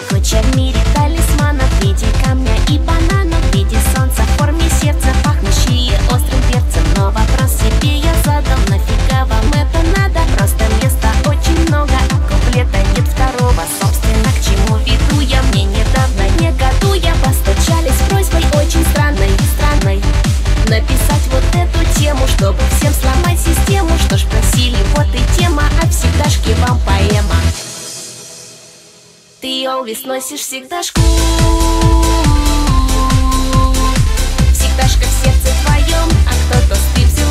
Куча в мире талисманов в виде камня и банана, в виде солнца, в форме сердца, пахнущие острым перцем. Но вопрос себе я задал: нафига вам это надо? Просто места очень много, а куплета нет второго. Собственно, к чему веду я? Мне недавно, негодуя, постучались с просьбой очень странной, написать вот эту тему, чтобы всем сломать систему. Что ж, просили, вот и тема, а всегдашки вам поэма. Ты always носишь всегдашку, всегдашка в сердце твоем, а кто-то спит.